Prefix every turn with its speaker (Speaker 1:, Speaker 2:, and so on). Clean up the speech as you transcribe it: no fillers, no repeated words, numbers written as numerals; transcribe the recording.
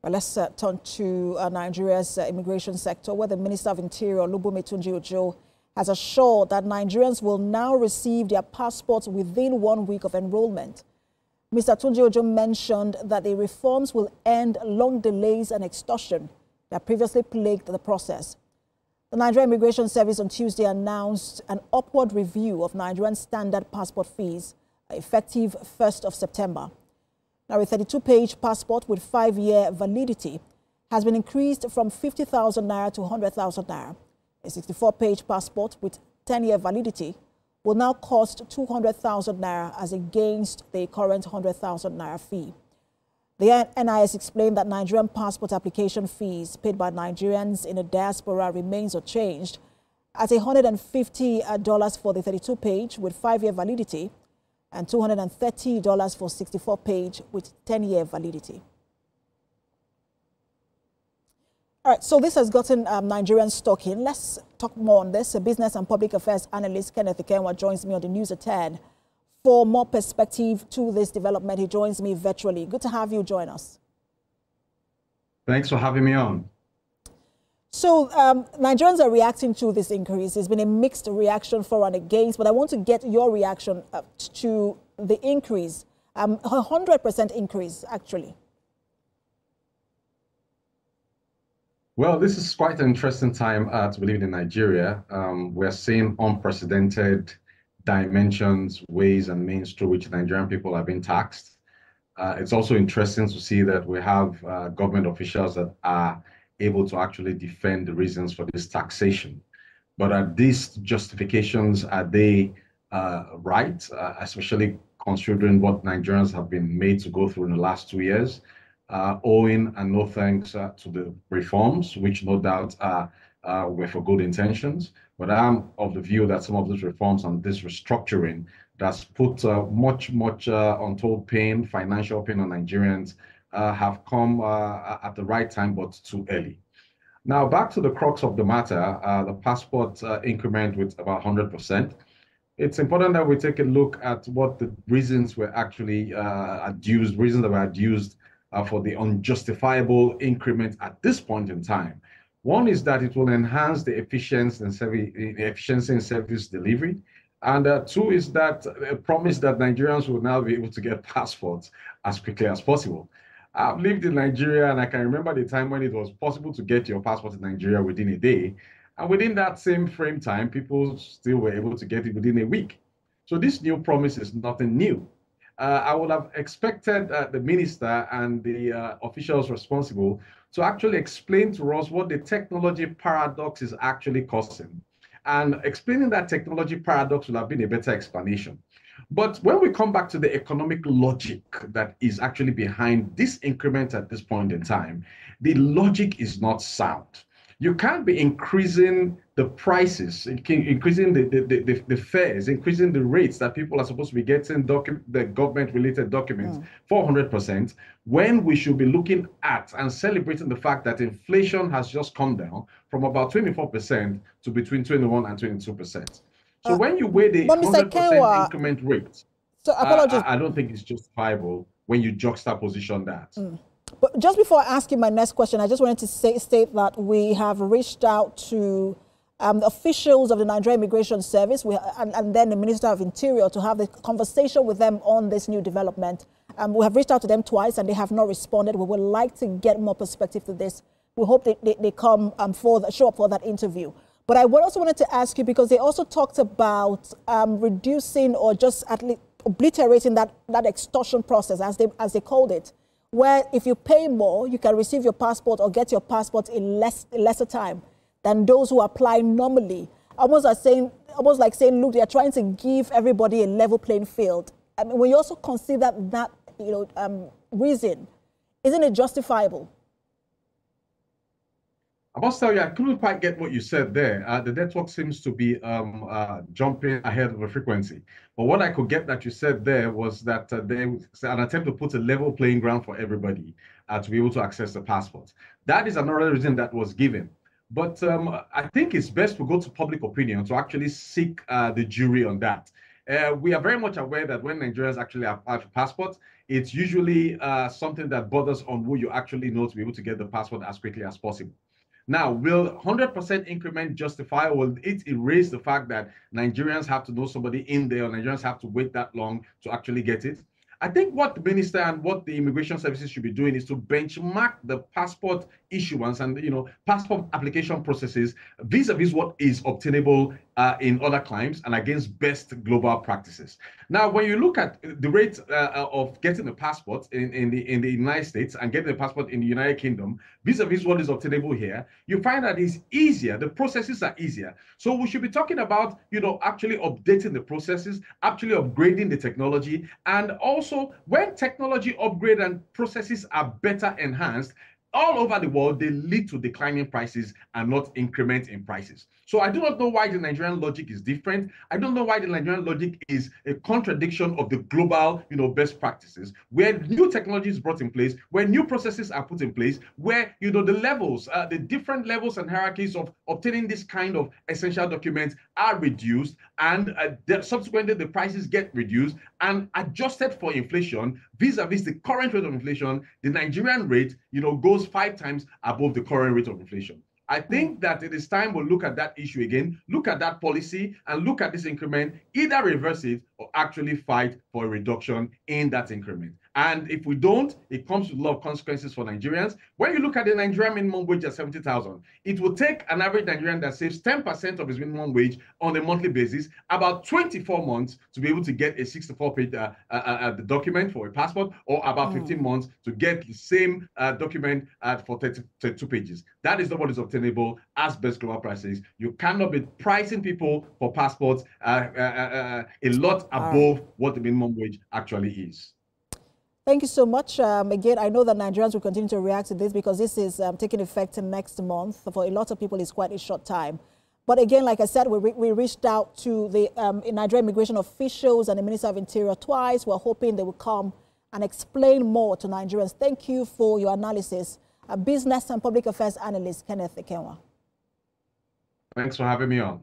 Speaker 1: Well, let's turn to Nigeria's immigration sector, where the Minister of Interior, Olubunmi Tunji-Ojo, has assured that Nigerians will now receive their passports within 1 week of enrollment. Mr. Tunji-Ojo mentioned that the reforms will end long delays and extortion that previously plagued the process. The Nigerian Immigration Service on Tuesday announced an upward review of Nigerian standard passport fees effective 1st of September. Now, a 32-page passport with 5-year validity has been increased from 50,000 naira to 100,000 naira. A 64-page passport with 10-year validity will now cost 200,000 naira as against the current 100,000 naira fee. The NIS explained that Nigerian passport application fees paid by Nigerians in the diaspora remains unchanged at $150 for the 32-page with 5-year validity and $230 for 64-page with 10-year validity. All right, so this has gotten Nigerians talking. Let's talk more on this. A business and public affairs analyst, Kenneth Ikenwa, joins me on the news at 10. For more perspective to this development, he joins me virtually. Good to have you join us.
Speaker 2: Thanks for having me on.
Speaker 1: So Nigerians are reacting to this increase. It's been a mixed reaction for and against, but I want to get your reaction to the increase, 100% increase, actually.
Speaker 2: Well, this is quite an interesting time to be living in Nigeria. We're seeing unprecedented dimensions, ways, and means through which Nigerian people are being taxed. It's also interesting to see that we have government officials that are able to actually defend the reasons for this taxation. But are these justifications, are they right, especially considering what Nigerians have been made to go through in the last 2 years, owing and no thanks to the reforms, which no doubt were for good intentions. But I'm of the view that some of these reforms and this restructuring that's put much untold pain, financial pain on Nigerians, have come at the right time, but too early. Now, back to the crux of the matter, the passport increment with about 100%. It's important that we take a look at what the reasons were actually adduced, reasons that were adduced for the unjustifiable increment at this point in time. One is that it will enhance the efficiency in service delivery. And two is that a promise that Nigerians will now be able to get passports as quickly as possible. I've lived in Nigeria, and I can remember the time when it was possible to get your passport in Nigeria within a day. And within that same frame time, people still were able to get it within a week. So this new promise is nothing new. I would have expected the minister and the officials responsible to actually explain to us what the technology paradox is actually causing. And explaining that technology paradox would have been a better explanation. But when we come back to the economic logic that is actually behind this increment at this point in time, the logic is not sound. You can't be increasing the prices, increasing the fares, increasing the rates that people are supposed to be getting the government-related documents 400%, when we should be looking at and celebrating the fact that inflation has just come down from about 24% to between 21 and 22%. So when you weigh the 100% increment rate,
Speaker 1: so apologies.
Speaker 2: I don't think it's justifiable when you juxtaposition that.
Speaker 1: But just before I ask you my next question, I just wanted to state that we have reached out to the officials of the Nigerian Immigration Service and then the Minister of Interior to have a conversation with them on this new development. We have reached out to them twice and they have not responded. We would like to get more perspective to this. We hope they come show up for that interview. But I also wanted to ask you, because they also talked about reducing or just at least obliterating that extortion process, as they called it, where if you pay more, you can receive your passport or get your passport in lesser time than those who apply normally. Almost like saying, look, they are trying to give everybody a level playing field. I mean, when you also consider that, reason, isn't it justifiable?
Speaker 2: I must tell you, I couldn't quite get what you said there. The network seems to be jumping ahead of the frequency. But what I could get that you said there was that an attempt to put a level playing ground for everybody to be able to access the passport. That is another reason that was given. But I think it's best to go to public opinion to actually seek the jury on that. We are very much aware that when Nigerians actually apply for passports, it's usually something that borders on who you actually know to be able to get the passport as quickly as possible. Now, will 100% increment justify, or will it erase the fact that Nigerians have to know somebody in there, or Nigerians have to wait that long to actually get it? I think what the minister and what the immigration services should be doing is to benchmark the passport issuance and passport application processes vis-a-vis what is obtainable in other climes and against best global practices. Now, when you look at the rate of getting a passport in the United States and getting a passport in the United Kingdom vis-a-vis what is obtainable here, you find that it's easier. The processes are easier. So we should be talking about, actually updating the processes, actually upgrading the technology, and also when technology upgrade and processes are better enhanced, all over the world, they lead to declining prices and not increment in prices. So I do not know why the Nigerian logic is different. I don't know why the Nigerian logic is a contradiction of the global, best practices, where new technology is brought in place, where new processes are put in place, where, the levels, the different levels and hierarchies of obtaining this kind of essential documents are reduced, and subsequently the prices get reduced and adjusted for inflation vis-a-vis the current rate of inflation. The Nigerian rate, goes 5 times above the current rate of inflation. I think that it is time we'll look at that issue again, look at that policy, and look at this increment, either reverse it or actually fight for a reduction in that increment. And if we don't, it comes with a lot of consequences for Nigerians. When you look at the Nigerian minimum wage at 70,000, it will take an average Nigerian that saves 10% of his minimum wage on a monthly basis, about 24 months to be able to get a 64-page document for a passport, or about 15 months to get the same document for 32 pages. That is not what is obtainable as best global prices. You cannot be pricing people for passports a lot above what the minimum wage actually is.
Speaker 1: Thank you so much. Again, I know that Nigerians will continue to react to this because this is taking effect next month. For a lot of people, it's quite a short time. But again, like I said, we reached out to the Nigerian immigration officials and the Minister of Interior twice. We're hoping they will come and explain more to Nigerians. Thank you for your analysis. Business and public affairs analyst, Kenneth Ikenwa.
Speaker 2: Thanks for having me on.